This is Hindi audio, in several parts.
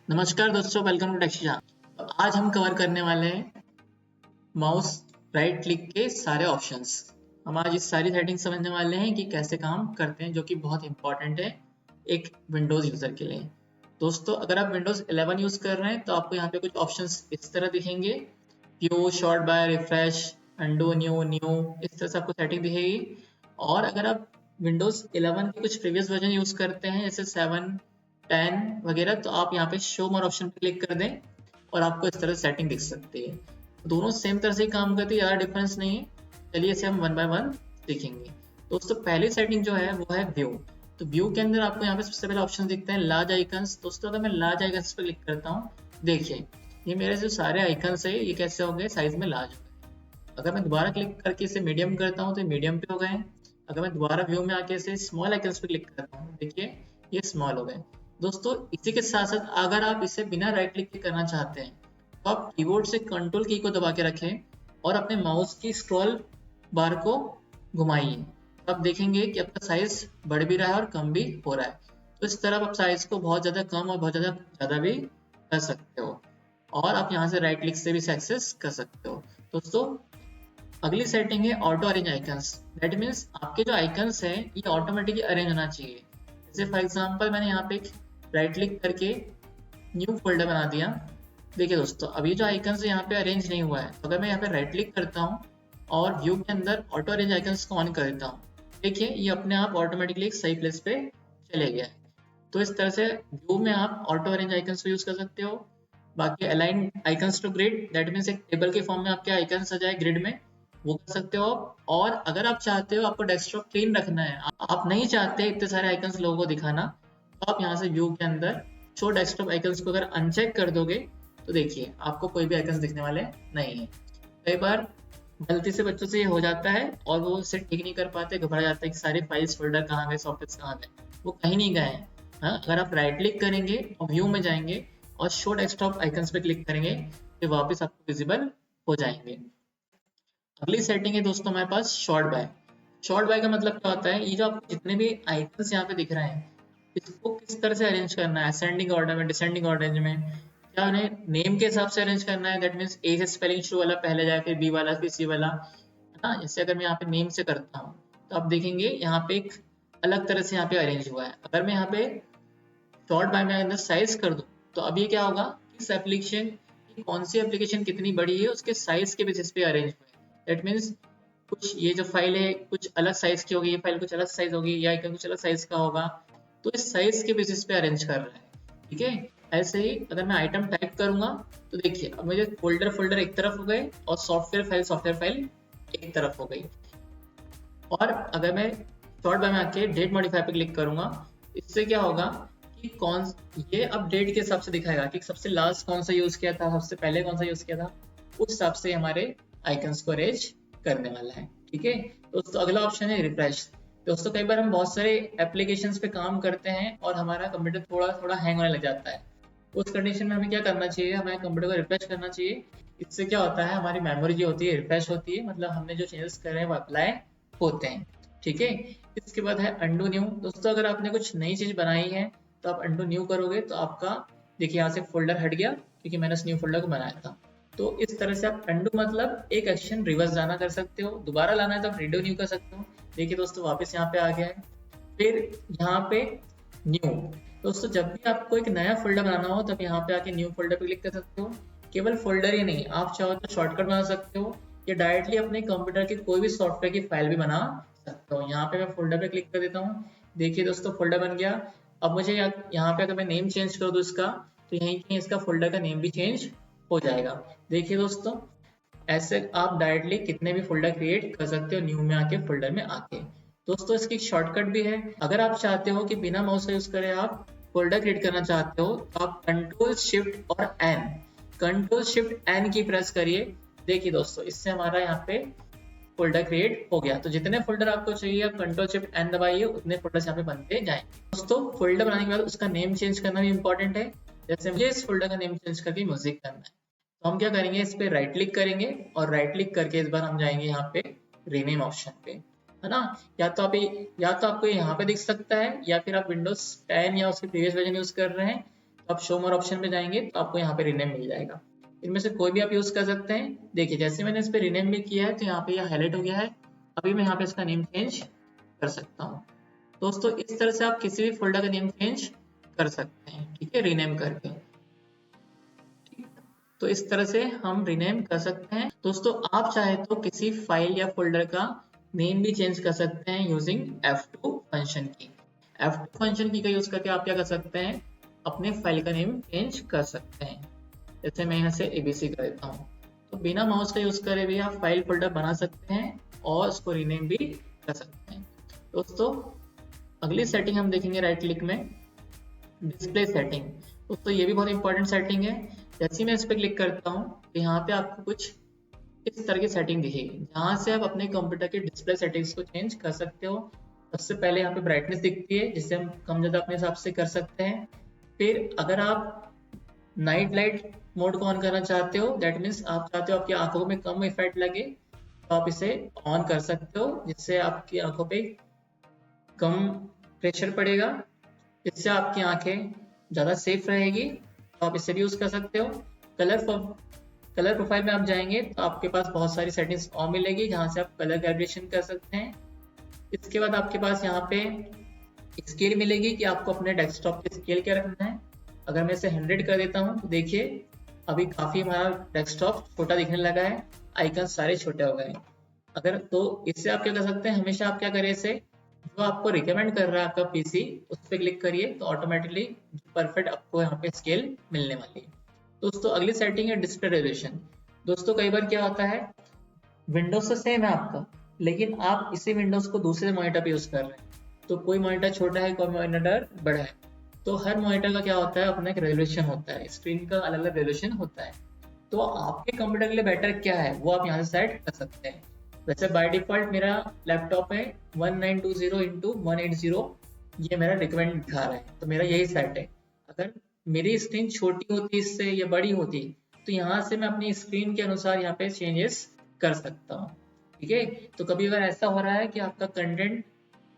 नमस्कार दोस्तों, वेलकम टू टेक्शिया। तो आज हम कवर करने वाले हैं माउस राइट क्लिक के सारे ऑप्शंस। हम आज इस सारी सेटिंग समझने वाले हैं कि कैसे काम करते हैं, जो कि बहुत इंपॉर्टेंट है एक विंडोज़ यूज़र के लिए। दोस्तों, अगर आप विंडोज़ 11 यूज़ कर रहे हैं तो आपको यहाँ पे कुछ ऑप्शंस इस तरह दिखेंगे। View, sort by, refresh, undo, new new, इस तरह से आपको सेटिंग दिखेगी। और अगर आप विंडोज़ 11 के कुछ प्रीवियस वर्जन यूज़ करते हैं जैसे 7, 10 वगैरह, तो आप यहाँ पे शो मोर ऑप्शन पर क्लिक कर दें और आपको इस तरह सेटिंग दिख सकती है। दोनों सेम तरह से ही काम करती है, ज़्यादा डिफरेंस नहीं है। चलिए इसे हम वन बाय वन देखेंगे। दोस्तों, पहली सेटिंग जो है वो है व्यू। तो व्यू के अंदर आपको यहाँ पे सबसे पहले ऑप्शन दिखते हैं लार्ज आइकन्स। दोस्तों, अगर मैं लार्ज आइकन्स पे क्लिक करता हूँ, देखिए ये मेरे जो सारे आइकन्स है ये कैसे हो गए, साइज में लार्ज हो गए। अगर मैं दोबारा क्लिक करके इसे मीडियम करता हूँ तो मीडियम पे हो गए। अगर मैं दोबारा व्यू में आके इसे स्मॉल आइकन्स पे क्लिक करता हूँ, देखिए ये स्मॉल हो गए। दोस्तों, इसी के साथ साथ अगर आप इसे बिना राइट क्लिक के करना चाहते हैं तो आप कीबोर्ड से कंट्रोल की को दबा के रखें और अपने माउस की स्क्रॉल बार को घुमाइए। तो आप देखेंगे कि आपका साइज बढ़ भी रहा है और कम भी हो रहा है। तो इस तरह आप साइज को बहुत ज़्यादा कम और बहुत ज़्यादा भी कर सकते हो। और आप यहाँ से राइट क्लिक से भी एक्सेस कर सकते हो। दोस्तों, अगली सेटिंग है auto arrange icons. That means आपके जो आइकन्स हैं ये ऑटोमेटिकली अरेंज होना चाहिए। जैसे फॉर एग्जांपल मैंने यहाँ पे राइट क्लिक करके न्यू फोल्डर बना दिया। देखिए दोस्तों, अभी जो आइकन्स यहाँ पे अरेंज नहीं हुआ है, तो अगर मैं यहाँ पे राइट क्लिक करता हूँ और व्यू के अंदर ऑटो अरेंज आइकन्स को ऑन कर देता हूँ, देखिए ये अपने आप ऑटोमेटिकली एक सही प्लेस पे चले गया है। तो इस तरह से व्यू में आप ऑटो अरेंज आइकन्स को यूज कर सकते हो। बाकी align icons to grid, that means एक टेबल के फॉर्म में आपके आइकन्स आ जाए ग्रिड में, वो कर सकते हो आप। और अगर आप चाहते हो आपको डेस्कटॉप क्लीन रखना है, आप नहीं चाहते इतने सारे आइकन्स लोगों को दिखाना, तो आप यहाँ से व्यू के अंदर शो डेस्कटॉप आइकन्स को अगर अनचेक कर दोगे तो देखिए आपको कोई भी आइकन्स दिखने वाले नहीं है। कई बार गलती से बच्चों से ये हो जाता है और वो उसे ठीक नहीं कर पाते, घबरा जाते हैं कि सारे फाइल्स फोल्डर कहाँ गए, सॉफ्टवेयर कहाँ गए। वो कहीं नहीं गए हैं। हाँ, अगर आप राइट क्लिक करेंगे और व्यू में जाएंगे और शो डेस्कटॉप आइकन्स पे क्लिक करेंगे तो वापस आपको विजिबल हो जाएंगे। अगली सेटिंग है दोस्तों हमारे पास शॉर्ट बाय। शॉर्ट बाय का मतलब क्या होता है, ये जो आपको जितने भी आइकन्स यहाँ पे दिख रहे हैं इसको किस तरह से अरेंज करना है, असेंडिंग ऑर्डर में, डिसेंडिंग ऑर्डर में, क्या उन्हें नेम के हिसाब से अरेंज करना है। दैट मीन्स ए से स्पेलिंग शुरू वाला पहले जाए, फिर बी वाला, फिर सी वाला, है ना। जैसे अगर मैं यहाँ पे नेम से करता हूँ तो आप देखेंगे यहाँ पे एक अलग तरह से यहाँ पे अरेंज हुआ है। अगर मैं यहाँ पे शॉर्ट बाय में अंदर साइज कर दूं तो अब ये क्या होगा, इस एप्लीकेशन की कौन सी एप्लीकेशन कितनी बड़ी है उसके साइज के बेसिस पे अरेंज हुए हैं। दैट मीन्स कुछ ये जो फाइल है कुछ अलग साइज की होगी, ये फाइल कुछ अलग साइज होगी, या आइकन कुछ अलग साइज का होगा, तो इस साइज के बेसिस पे अरेंज कर रहा है। ठीक है। ऐसे ही अगर मैं आइटम टाइप करूंगा तो देखिए अब मुझे फोल्डर फोल्डर एक तरफ हो गए और सॉफ्टवेयर फाइल एक तरफ हो गई। और अगर मैं शॉर्ट बाय में आके डेट मॉडिफाई पे क्लिक करूंगा, इससे क्या होगा कि कौन ये अब डेट के हिसाब से दिखाएगा कि सबसे लास्ट कौन सा यूज किया था, सबसे पहले कौन सा यूज किया था, उस हिसाब से हमारे आइकन्स को अरेंज करने वाला है। ठीक है दोस्तों, अगला ऑप्शन है रिफ्रेश। दोस्तों, कई बार हम बहुत सारे एप्लीकेशंस पे काम करते हैं और हमारा कंप्यूटर थोड़ा थोड़ा हैंग होने लग जाता है। उस कंडीशन में हमें क्या करना चाहिए, हमें कंप्यूटर को रिफ्रेश करना चाहिए। इससे क्या होता है, हमारी मेमोरी जो होती है रिफ्रेश होती है, मतलब हमने जो चेंजेस करे हैं वो अप्लाई होते हैं। ठीक है। इसके बाद है अंडू न्यू। दोस्तों, अगर आपने कुछ नई चीज बनाई है तो आप अंडू न्यू करोगे तो आपका देखिए यहाँ से फोल्डर हट गया क्योंकि मैंने उस न्यू फोल्डर को बनाया था। तो इस तरह से आप अंडू मतलब एक एक्शन रिवर्स जाना कर सकते हो, दोबारा लाना है तो आप रीडो न्यू कर सकते हो। देखिए दोस्तों, वापस यहाँ पे आ गया है। फिर यहाँ पे न्यू। दोस्तों, जब भी आपको एक नया फोल्डर बनाना हो तब यहाँ पे आके न्यू फोल्डर पे क्लिक कर सकते हो। केवल फोल्डर ही नहीं, आप चाहो तो शॉर्टकट बना सकते हो या डायरेक्टली अपने कंप्यूटर की कोई भी सॉफ्टवेयर की फाइल भी बना सकते हो। यहाँ पे मैं फोल्डर पे क्लिक कर देता हूँ। देखिए दोस्तों, फोल्डर बन गया। अब मुझे यहाँ पे अगर मैं नेम चेंज कर दूँ इसका, तो यहीं कहीं इसका फोल्डर का नेम भी चेंज हो जाएगा। देखिए दोस्तों, ऐसे आप डायरेक्टली कितने भी फोल्डर क्रिएट कर सकते हो न्यू में आके, फोल्डर में आके। दोस्तों, इसकी शॉर्टकट भी है। अगर आप चाहते हो कि बिना माउस का यूज करें आप फोल्डर क्रिएट करना चाहते हो तो आप कंट्रोल शिफ्ट एन की प्रेस करिए। देखिए दोस्तों, इससे हमारा यहाँ पे फोल्डर क्रिएट हो गया। तो जितने फोल्डर आपको चाहिए आप कंट्रोल शिफ्ट एन दबाइए, उतने फोल्डर्स यहाँ पे बनते जाएंगे। दोस्तों, फोल्डर बनाने के बाद उसका नेम चेंज करना भी इंपॉर्टेंट है। जैसे मुझे इस फोल्डर का नेम चेंज करके म्यूजिक करना है, तो हम क्या करेंगे, इस पे राइट क्लिक करेंगे और राइट क्लिक करके इस बार हम जाएंगे यहाँ पे रीनेम ऑप्शन पे, है ना। या तो आपको यहाँ पे दिख सकता है या फिर आप विंडोज 10 या उसके प्रीवियस वर्जन यूज कर रहे हैं तो आप शो मोर ऑप्शन में जाएंगे तो आपको यहाँ पे रीनेम मिल जाएगा। इनमें से कोई भी आप यूज कर सकते हैं। देखिए जैसे मैंने इस पर रीनेम भी किया है तो यहाँ पे यह हाईलाइट हो गया है। अभी मैं यहाँ पे इसका नेम चेंज कर सकता हूँ। दोस्तों इस तरह से आप किसी भी फोल्डर का नेम चेंज कर सकते हैं, ठीक है, रीनेम करके। तो इस तरह से हम रीनेम कर सकते हैं। दोस्तों आप चाहे तो किसी फाइल या फोल्डर का नेम भी चेंज कर सकते हैं यूजिंग F2 फंक्शन की। F2 फंक्शन की का यूज करके आप क्या कर सकते हैं, अपने फाइल का नेम चेंज कर सकते हैं। जैसे मैं यहाँ से ABC कर देता हूँ, तो बिना माउस का यूज करे भी आप फाइल फोल्डर बना सकते हैं और उसको रीनेम भी कर सकते हैं। दोस्तों अगली सेटिंग हम देखेंगे राइट क्लिक में, डिस्प्ले सेटिंग। दोस्तों ये भी बहुत इंपॉर्टेंट सेटिंग है। जैसे ही मैं इस पर क्लिक करता हूँ तो यहाँ पे आपको कुछ इस तरह की सेटिंग दिखेगी, जहाँ से आप अपने कंप्यूटर के डिस्प्ले सेटिंग्स को चेंज कर सकते हो। सबसे पहले यहाँ पे ब्राइटनेस दिखती है, जिसे हम कम ज़्यादा अपने हिसाब से कर सकते हैं। फिर अगर आप नाइट लाइट मोड को ऑन करना चाहते हो, दैट मीन्स आप चाहते हो आपकी आंखों में कम इफेक्ट लगे, तो आप इसे ऑन कर सकते हो, जिससे आपकी आंखों पे कम प्रेशर पड़ेगा, इससे आपकी आंखें ज़्यादा सेफ रहेगी। तो आप इसे भी यूज़ कर सकते हो। कलर प्रोफाइल में आप जाएंगे तो आपके पास बहुत सारी सेटिंग्स और मिलेगी, जहाँ से आप कलर कैलिब्रेशन कर सकते हैं। इसके बाद आपके पास यहाँ पे स्केल मिलेगी कि आपको अपने डेस्कटॉप पे स्केल क्या रखना है। अगर मैं इसे 100 कर देता हूँ तो देखिए अभी काफ़ी हमारा डेस्कटॉप छोटा दिखने लगा है, आइकन सारे छोटे हो गए हैं। अगर तो इससे आप क्या कर सकते हैं, हमेशा आप क्या करें, इसे जो आपको रिकमेंड कर रहा है आपका पीसी उस पर क्लिक करिए, तो ऑटोमेटिकली परफेक्ट आपको यहाँ पे स्केल मिलने वाली है। दोस्तों अगली सेटिंग है डिस्प्ले रेजोल्यूशन। दोस्तों कई बार क्या होता है, विंडोज तो सेम है आपका, लेकिन आप इसी विंडोज को दूसरे मॉनिटर पे यूज कर रहे हैं। तो कोई मॉनिटर छोटा है, कोई मॉनिटर बड़ा है, तो हर मॉनिटर का क्या होता है, अपना एक रेजोल्यूशन होता है, स्क्रीन का अलग अलग रेजोल्यूशन होता है। तो आपके कंप्यूटर के लिए बेटर क्या है वो आप यहाँ से सेट कर सकते हैं। वैसे बाय डिफॉल्ट मेरा लैपटॉप है 1920x180, ये मेरा रिकमेंड दिखा रहा है, तो मेरा यही सेट है। अगर मेरी स्क्रीन छोटी होती इससे या बड़ी होती, तो यहाँ से मैं अपनी स्क्रीन के अनुसार यहाँ पे चेंजेस कर सकता हूँ, ठीक है। तो कभी अगर ऐसा हो रहा है कि आपका कंटेंट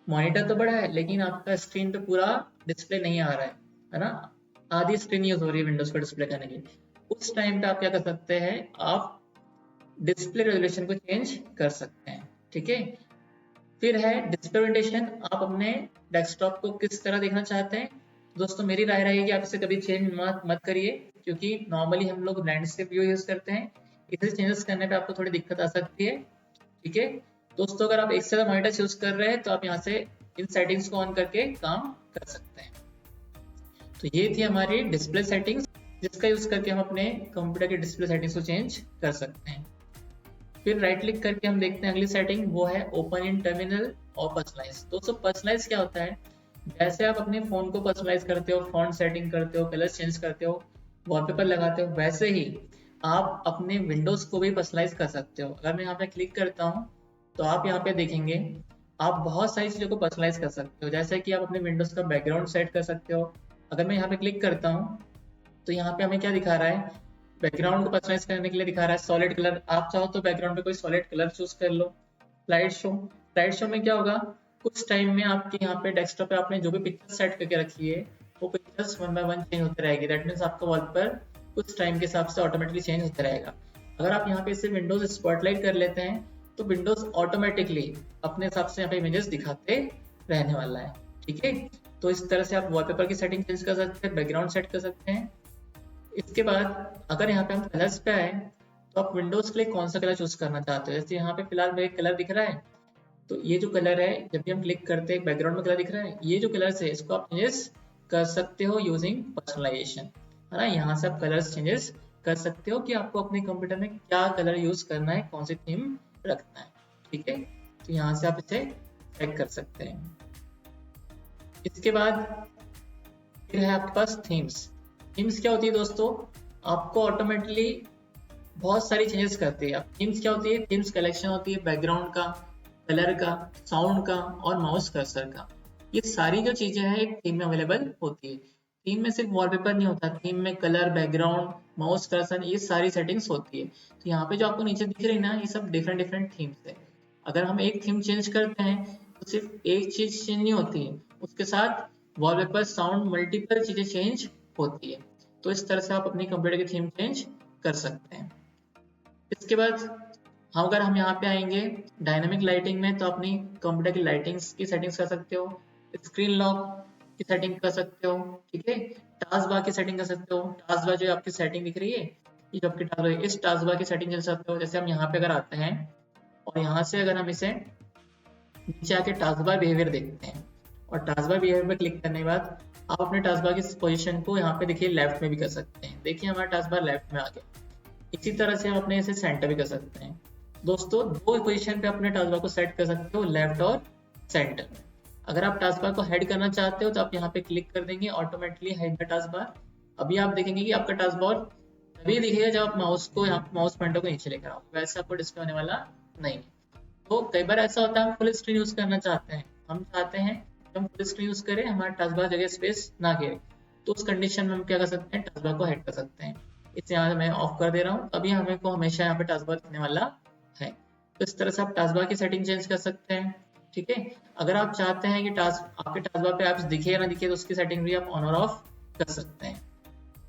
मॉनिटर तो बड़ा है लेकिन आपका स्क्रीन पे पूरा डिस्प्ले नहीं आ रहा है ना, आधी स्क्रीन यूज हो रही है विंडोज पर डिस्प्ले करने की, उस टाइम पे आप क्या कर सकते हैं, आप डिस्प्ले रेजोल्यूशन को चेंज कर सकते हैं, ठीक है। फिर है डिस्प्ले ओरिएंटेशन, आप अपने डेस्कटॉप को किस तरह देखना चाहते हैं। दोस्तों मेरी राय रहेगी कि आप इसे कभी चेंज मत करिए, क्योंकि नॉर्मली हम लोग लैंडस्केप व्यू यूज करते हैं, इसे चेंजेस करने पे आपको थोड़ी दिक्कत आ सकती है, ठीक है। दोस्तों अगर आप एक से ज्यादा मॉनिटर यूज कर रहे हैं तो आप यहाँ से इन सेटिंग्स को ऑन करके काम कर सकते हैं। तो ये थी हमारी डिस्प्ले सेटिंग्स, जिसका यूज करके हम अपने कंप्यूटर के डिस्प्ले सेटिंग्स को चेंज कर सकते हैं। फिर राइट क्लिक करके हम देखते हैं अगली सेटिंग, वो है ओपन इन टर्मिनल और पर्सनलाइज। दोस्तों पर्सनलाइज क्या होता है, जैसे आप अपने फोन को पर्सनलाइज करते हो, फॉन्ट सेटिंग करते हो, कलर चेंज करते हो, वॉलपेपर लगाते हो, वैसे ही आप अपने विंडोज को भी पर्सनलाइज कर सकते हो। अगर मैं यहाँ पे क्लिक करता हूँ तो आप यहाँ पे देखेंगे आप बहुत सारी चीज़ों को पर्सनलाइज कर सकते हो, जैसे कि आप अपने विंडोज का बैकग्राउंड सेट कर सकते हो। अगर मैं यहाँ पे क्लिक करता हूँ तो यहाँ पे हमें क्या दिखा रहा है, बैकग्राउंड को पर्सनलाइज करने के लिए दिखा रहा है सॉलिड कलर। आप चाहो तो बैकग्राउंड पे कोई सॉलिड कलर चूज कर लो। स्लाइड शो में क्या होगा, कुछ टाइम में आपके यहाँ पे डेस्कटॉप पे आपने जो भी पिक्चर सेट करके रखी है वो पिक्चर्स 1 बाय 1 चेंज होते रहेगी। दैट मीन्स आपका वॉलपेपर कुछ टाइम के हिसाब से ऑटोमेटिकली चेंज होता रहेगा। अगर आप यहाँ पे इसे विंडोज स्पॉटलाइट कर लेते हैं तो विंडोज ऑटोमेटिकली अपने हिसाब से यहाँ पे इमेजेस दिखाते रहने वाला है, ठीक है। तो इस तरह से आप वॉलपेपर की सेटिंग चेंज कर सकते हैं, बैकग्राउंड सेट कर सकते हैं। इसके बाद अगर यहाँ पे हम कलर्स पे आए तो आप विंडोज के लिए कौन सा कलर चूज करना चाहते हो। जैसे यहाँ पे फिलहाल मेरे कलर दिख रहा है, तो ये जो कलर है जब भी हम क्लिक करते हैं बैकग्राउंड में कलर दिख रहा है, ये जो कलर्स है इसको आप चेंजेस कर सकते हो यूजिंग पर्सनलाइजेशन, है ना। यहाँ से आप कलर्स चेंजेस कर सकते हो कि आपको अपने कंप्यूटर में क्या कलर यूज करना है, कौन सी थीम रखना है, ठीक है। तो यहाँ से आप इसे चेक कर सकते हैं। इसके बाद फिर है आपके पास थीम्स। थीम्स क्या होती है दोस्तों, आपको ऑटोमेटिकली बहुत सारी चेंजेस करती है। अब थीम्स क्या होती है, थीम्स कलेक्शन होती है बैकग्राउंड का, कलर का, साउंड का और माउस कर्सर का। ये सारी जो चीजें हैं एक थीम में अवेलेबल होती है। थीम में सिर्फ वॉलपेपर नहीं होता, थीम में कलर, बैकग्राउंड, माउस कर्सर, ये सारी सेटिंग्स होती है। तो यहाँ पे जो आपको नीचे दिख रही है ना, ये सब डिफरेंट डिफरेंट थीम्स है। अगर हम एक थीम चेंज करते हैं तो सिर्फ एक चीज चेंज नहीं होती है, उसके साथ वॉलपेपर, साउंड, मल्टीपल चीजें चेंज होती है। तो इस तरह से आप अपनी कंप्यूटर की थीम चेंज कर सकते हैं। इसके बाद अगर हम यहाँ पे आएंगे डायनामिक लाइटिंग में, तो अपनी कंप्यूटर की लाइटिंग्स की सेटिंग्स कर सकते हो, स्क्रीन लॉक की सेटिंग कर सकते हो, ठीक है, टास्क बार की सेटिंग कर सकते हो। टास्क बार जो आपकी सेटिंग दिख रही है, ये जो आपकी टास्क बार, इस टास्क बार की सेटिंग कर सकते हो। जैसे हम यहाँ पे अगर आते हैं और यहाँ से अगर हम इसे नीचे आके टास्क बार बिहेवियर देखते हैं और टास्क बार बिहेवियर पर क्लिक करने के बाद आप अपने टास्क बार की पोजीशन को यहाँ पे देखिए लेफ्ट में भी कर सकते हैं। देखिए हमारा टास्क बार लेफ्ट में आ गया। इसी तरह से हम अपने इसे सेंटर भी कर सकते हैं। दोस्तों, दो पोजीशन पे अपने टास्क बार को सेट कर सकते हो, लेफ्ट और सेंटर। अगर आप टास्क बार को हेड करना चाहते हो तो आप यहाँ पे क्लिक कर देंगे, automatically head the task bar. अभी आप देखेंगे कि आपका टास्क बार तभी दिखेगा जब आप माउस को यहाँ माउस पॉइंटर को नीचे लेकर आओ, वैसे आपको डिस्प्ले होने वाला नहीं है। तो कई बार ऐसा होता है हम फुल स्क्रीन यूज करना चाहते हैं, हम चाहते हैं कि हम फुल स्क्रीन यूज करें, हमारा टास्क बार जगह स्पेस ना घेरे, तो उस कंडीशन में हम क्या कर सकते हैं, टास्क बार को हेड कर सकते हैं। इसे यहाँ मैं ऑफ कर दे रहा हूँ, अभी हमें को हमेशा यहाँ पे टास्क बार दिखने वाला है। तो इस तरह से आप टास्क बार की सेटिंग चेंज कर सकते हैं, ठीक है। अगर आप चाहते हैं कि आपके टास्क बार पे ऐप्स दिखे या ना दिखे, तो उसकी सेटिंग भी आप ऑन और ऑफ कर सकते हैं।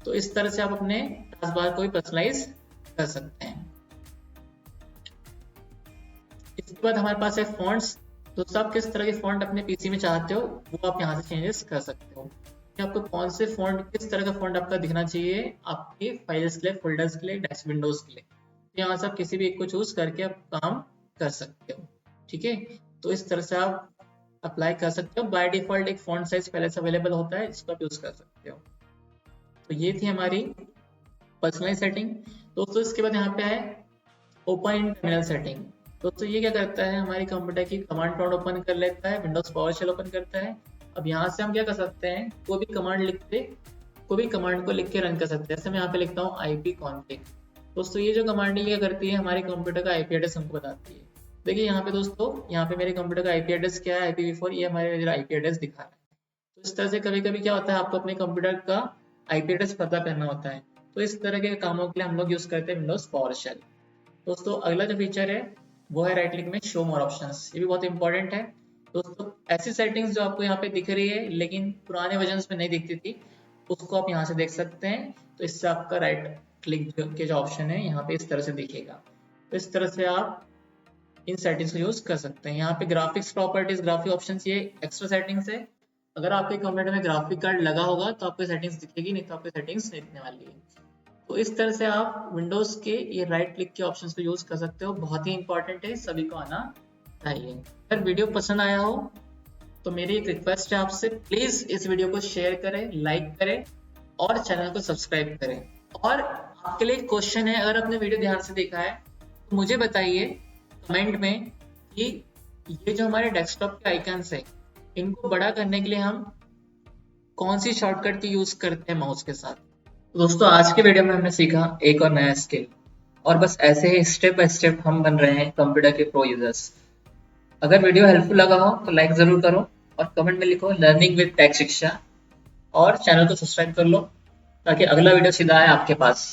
तो इस तरह से आप अपने टास्क बार को भी पर्सनलाइज कर सकते हैं। इसके बाद हमारे पास है फॉन्ट्स। दोस्तों, आप किस तरह के फॉन्ट अपने पीसी में चाहते हो वो आप यहाँ से चेंजेस कर सकते हो कि आपको कौन से फॉन्ट, किस तरह का फॉन्ट आपका दिखना चाहिए आपके फाइल्स के लिए, फोल्डर्स के लिए, डेस्क विंडोज के लिए। तो यहाँ से आप किसी भी एक को चूज करके आप काम कर सकते हो, ठीक है। तो इस तरह से आप अप्लाई कर सकते हो। बाय डिफॉल्ट एक फॉन्ट साइज पहले से अवेलेबल होता है, जिसको आप यूज कर सकते हो। तो ये थी हमारी पर्सनलाइज सेटिंग। दोस्तों, इसके बाद यहाँ पे है ओपन इन टर्मिनल सेटिंग। दोस्तों, ये क्या करता है, हमारी कंप्यूटर की कमांड प्रॉम्प्ट ओपन कर लेता है, विंडोज पावरशेल ओपन करता है। अब यहाँ से हम क्या कर सकते हैं, कोई भी कमांड को लिख के रन कर सकते हैं। जैसे मैं यहाँ पे लिखता हूँ IP config। दोस्तों, ये जो कमांड क्या करती है, हमारे कंप्यूटर का IP एड्रेस हमको बताती है। देखिए यहाँ पे दोस्तों, यहाँ पे मेरे कंप्यूटर का IP एड्रेस क्या है, IPv4, ये हमारे IP एड्रेस दिखा रहा है। तो इस तरह से कभी कभी क्या होता है, आपको अपने कंप्यूटर का IP एड्रेस पता करना होता है। तो इस तरह के कामों के लिए हम लोग यूज करते हैं विंडोज पावरशेल। दोस्तों, अगला जो फीचर है वो है राइट क्लिक में शो मोर ऑप्शंस। ये भी बहुत इंपॉर्टेंट है। दोस्तों, ऐसी सेटिंग्स जो आपको यहाँ पे दिख रही है लेकिन पुराने वर्जन्स में नहीं दिखती थी, उसको आप यहाँ से देख सकते हैं। तो इससे आपका राइट क्लिक के जो ऑप्शन है यहाँ पे इस तरह से दिखेगा। तो इस तरह से आप इन सेटिंग्स को यूज कर सकते हैं। यहाँ पे ग्राफिक्स प्रॉपर्टीज, ग्राफिक ऑप्शंस, ये एक्स्ट्रा सेटिंग्स है। अगर आपके कंप्यूटर में ग्राफिक कार्ड लगा होगा तो आपको सेटिंग्स दिखेगी, नहीं तो आपको सेटिंग्स नहीं दिखने वाली है। तो इस तरह से आप विंडोज के ये राइट क्लिक के ऑप्शंस को यूज कर सकते हो। बहुत ही इंपॉर्टेंट है, सभी को आना चाहिए। अगर वीडियो पसंद आया हो तो मेरी एक रिक्वेस्ट है आपसे, प्लीज इस वीडियो को शेयर करें, लाइक करें और चैनल को सब्सक्राइब करें। और आपके लिए एक क्वेश्चन है, अगर आपने वीडियो ध्यान से देखा है तो मुझे बताइए कमेंट में कि ये जो हमारे डेस्कटॉप के आइकन्स है, इनको बड़ा करने के लिए हम कौन सी शॉर्टकट की यूज करते हैं माउस के साथ। तो दोस्तों, आज के वीडियो में हमने सीखा एक और नया स्किल, और बस ऐसे ही स्टेप बाय स्टेप हम बन रहे हैं कंप्यूटर के प्रो यूजर्स। अगर वीडियो हेल्पफुल लगा हो तो लाइक जरूर करो और कमेंट में लिखो लर्निंग विद टेक शिक्षा, और चैनल को सब्सक्राइब कर लो ताकि अगला वीडियो सीधा आए आपके पास।